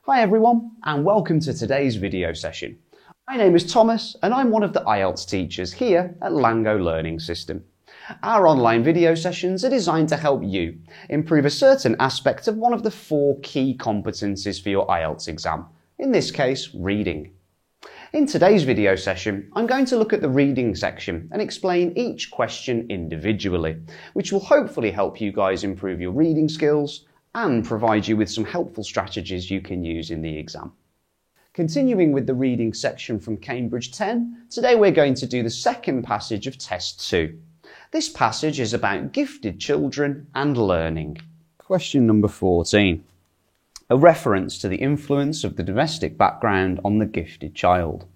Hi everyone, and welcome to today's video session. My name is Thomas, and I'm one of the IELTS teachers here at LangGo Learning System. Our online video sessions are designed to help you improve a certain aspect of one of the 4 key competencies for your IELTS exam, in this case, reading. In today's video session, I'm going to look at the reading section and explain each question individually, which will hopefully help you guys improve your reading skills and provide you with some helpful strategies you can use in the exam. Continuing with the reading section from Cambridge 10, today we're going to do the second passage of Test 2. This passage is about gifted children and learning. Question number 14. A reference to the influence of the domestic background on the gifted child.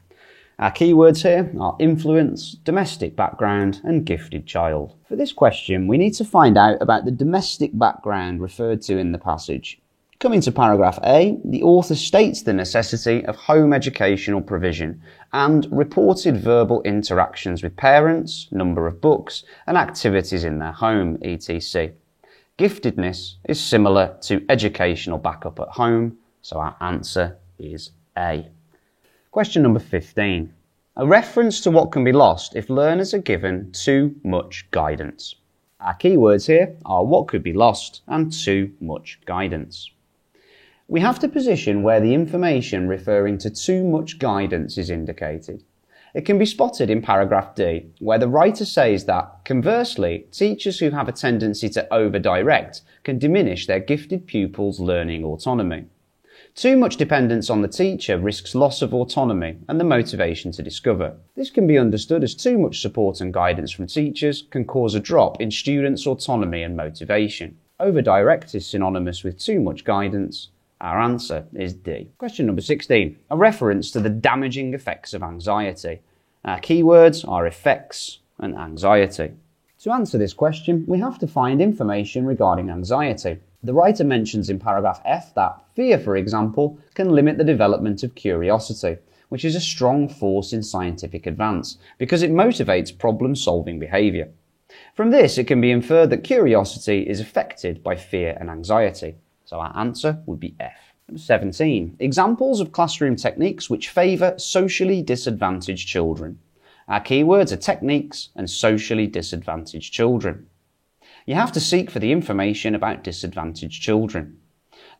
Our keywords here are influence, domestic background, and gifted child. For this question, we need to find out about the domestic background referred to in the passage. Coming to paragraph A, the author states the necessity of home educational provision and reported verbal interactions with parents, number of books, and activities in their home, etc. Giftedness is similar to educational backup at home, so our answer is A. Question number 15. A reference to what can be lost if learners are given too much guidance. Our keywords here are what could be lost and too much guidance. We have to position where the information referring to too much guidance is indicated. It can be spotted in paragraph D, where the writer says that, conversely, teachers who have a tendency to over-direct can diminish their gifted pupils' learning autonomy. Too much dependence on the teacher risks loss of autonomy and the motivation to discover. This can be understood as too much support and guidance from teachers can cause a drop in students' autonomy and motivation. Over-direct is synonymous with too much guidance. Our answer is D. Question number 16. A reference to the damaging effects of anxiety. Our keywords are effects and anxiety. To answer this question, we have to find information regarding anxiety. The writer mentions in paragraph F that fear, for example, can limit the development of curiosity, which is a strong force in scientific advance because it motivates problem-solving behaviour. From this, it can be inferred that curiosity is affected by fear and anxiety. So our answer would be F. Number 17. Examples of classroom techniques which favour socially disadvantaged children. Our keywords are techniques and socially disadvantaged children. You have to seek for the information about disadvantaged children.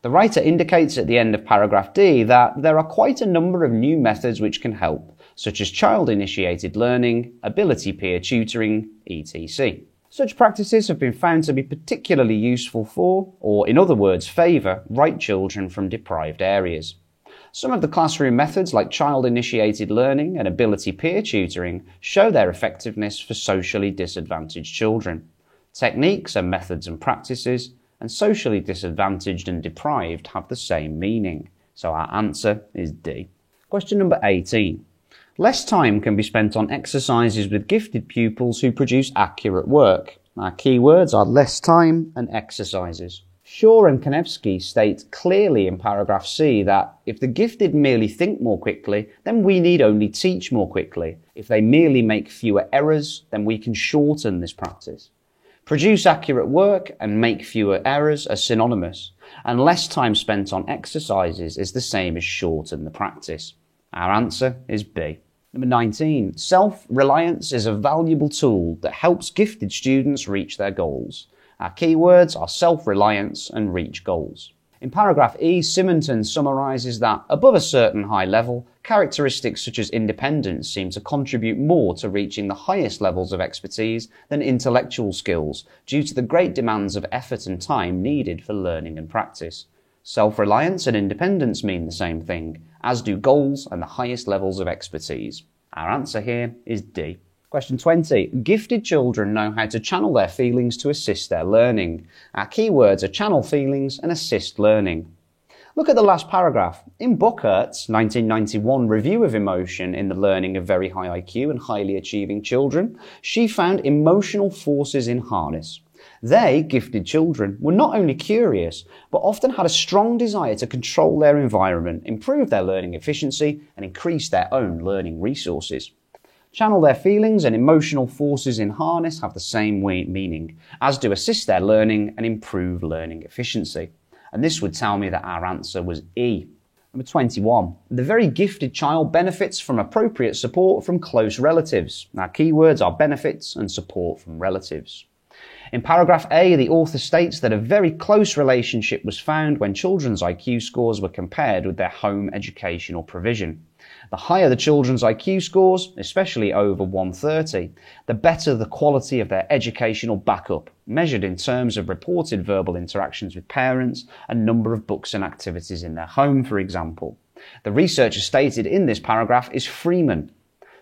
The writer indicates at the end of paragraph D that there are quite a number of new methods which can help, such as child-initiated learning, ability peer tutoring, etc. Such practices have been found to be particularly useful for, or in other words, favour, right children from deprived areas. Some of the classroom methods like child-initiated learning and ability peer tutoring show their effectiveness for socially disadvantaged children. Techniques are methods and practices, and socially disadvantaged and deprived have the same meaning. So our answer is D. Question number 18. Less time can be spent on exercises with gifted pupils who produce accurate work. Our keywords are less time and exercises. Shaw and Konevsky state clearly in paragraph C that if the gifted merely think more quickly, then we need only teach more quickly. If they merely make fewer errors, then we can shorten this practice. Produce accurate work and make fewer errors are synonymous, and less time spent on exercises is the same as shorten the practice. Our answer is B. Number 19. Self-reliance is a valuable tool that helps gifted students reach their goals. Our keywords are self-reliance and reach goals. In paragraph E, C.O.M.M.E.N.T summarises that, above a certain high level, characteristics such as independence seem to contribute more to reaching the highest levels of expertise than intellectual skills, due to the great demands of effort and time needed for learning and practice. Self-reliance and independence mean the same thing, as do goals and the highest levels of expertise. Our answer here is D. Question 20. Gifted children know how to channel their feelings to assist their learning. Our keywords are channel feelings and assist learning. Look at the last paragraph. In Buckert's 1991 review of emotion in the learning of very high IQ and highly achieving children, she found emotional forces in harness. They, gifted children, were not only curious, but often had a strong desire to control their environment, improve their learning efficiency, and increase their own learning resources. Channel their feelings and emotional forces in harness have the same meaning, as do assist their learning and improve learning efficiency. And this would tell me that our answer was E. Number 21. The very gifted child benefits from appropriate support from close relatives. Now, keywords are benefits and support from relatives. In paragraph A, the author states that a very close relationship was found when children's IQ scores were compared with their home educational provision. The higher the children's IQ scores, especially over 130, the better the quality of their educational backup, measured in terms of reported verbal interactions with parents and number of books and activities in their home, for example. The researcher stated in this paragraph is Freeman.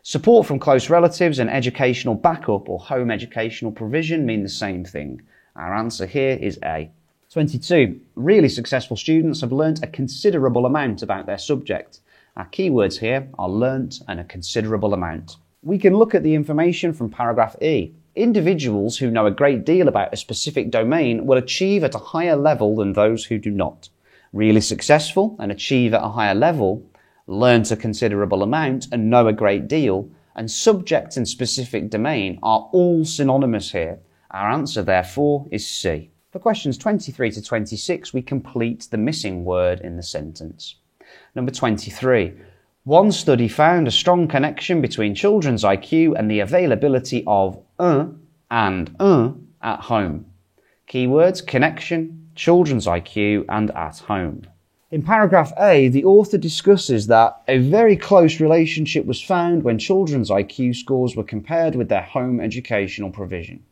Support from close relatives and educational backup or home educational provision mean the same thing. Our answer here is A. 22. Really successful students have learnt a considerable amount about their subject. Our keywords here are learnt and a considerable amount. We can look at the information from paragraph E. Individuals who know a great deal about a specific domain will achieve at a higher level than those who do not. Really successful and achieve at a higher level, learnt a considerable amount and know a great deal, and subject and specific domain are all synonymous here. Our answer, therefore, is C. For questions 23 to 26, we complete the missing word in the sentence. Number 23. One study found a strong connection between children's IQ and the availability of and at home. Keywords: connection, children's IQ, and at home. In paragraph A, the author discusses that a very close relationship was found when children's IQ scores were compared with their home educational provision.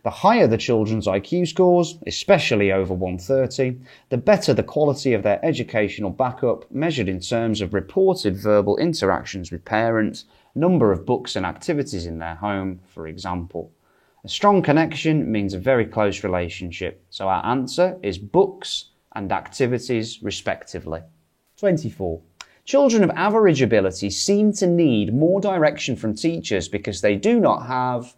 The higher the children's IQ scores, especially over 130, the better the quality of their educational backup, measured in terms of reported verbal interactions with parents, number of books and activities in their home, for example. A strong connection means a very close relationship, so our answer is books and activities, respectively. 24. Children of average ability seem to need more direction from teachers because they do not have,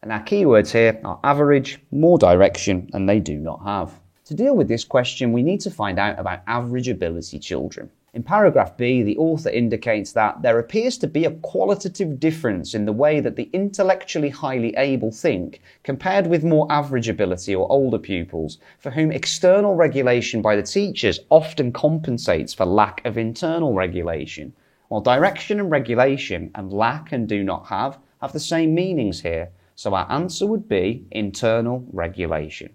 and our keywords here are average, more direction, and they do not have. To deal with this question, we need to find out about average ability children. In paragraph B, the author indicates that there appears to be a qualitative difference in the way that the intellectually highly able think compared with more average ability or older pupils, for whom external regulation by the teachers often compensates for lack of internal regulation, while direction and regulation and lack and do not have the same meanings here, so our answer would be internal regulation.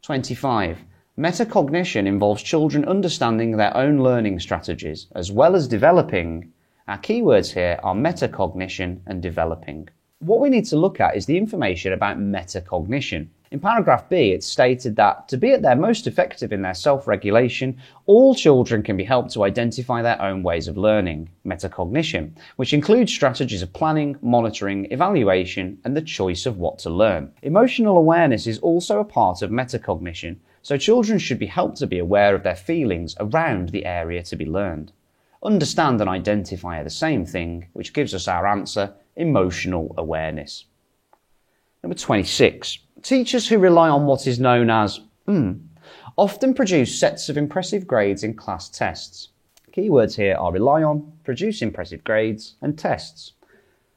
25. Metacognition involves children understanding their own learning strategies, as well as developing. Our keywords here are metacognition and developing. What we need to look at is the information about metacognition. In paragraph B, it's stated that to be at their most effective in their self-regulation, all children can be helped to identify their own ways of learning, metacognition, which includes strategies of planning, monitoring, evaluation, and the choice of what to learn. Emotional awareness is also a part of metacognition, so children should be helped to be aware of their feelings around the area to be learned. Understand and identify are the same thing, which gives us our answer, emotional awareness. Number 26. Teachers who rely on what is known as often produce sets of impressive grades in class tests. Keywords here are rely on, produce impressive grades, and tests.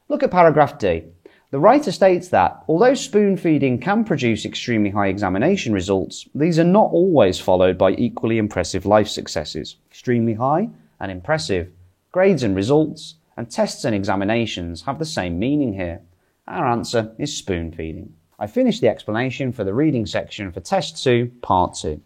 Look at paragraph D. The writer states that, although spoon feeding can produce extremely high examination results, these are not always followed by equally impressive life successes. Extremely high and impressive grades and results, and tests and examinations have the same meaning here. Our answer is spoon feeding. I finished the explanation for the reading section for Test 2, Part 2.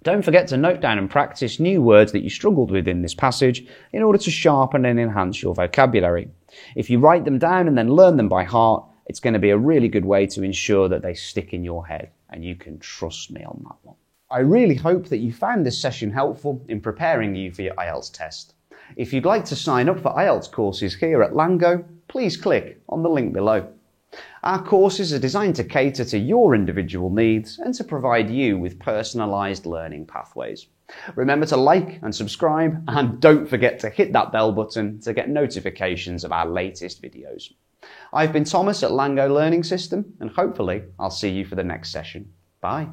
Don't forget to note down and practice new words that you struggled with in this passage in order to sharpen and enhance your vocabulary. If you write them down and then learn them by heart, it's going to be a really good way to ensure that they stick in your head, and you can trust me on that one. I really hope that you found this session helpful in preparing you for your IELTS test. If you'd like to sign up for IELTS courses here at LangGo, please click on the link below. Our courses are designed to cater to your individual needs and to provide you with personalised learning pathways. Remember to like and subscribe, and don't forget to hit that bell button to get notifications of our latest videos. I've been Thomas at LangGo Learning System, and hopefully I'll see you for the next session. Bye.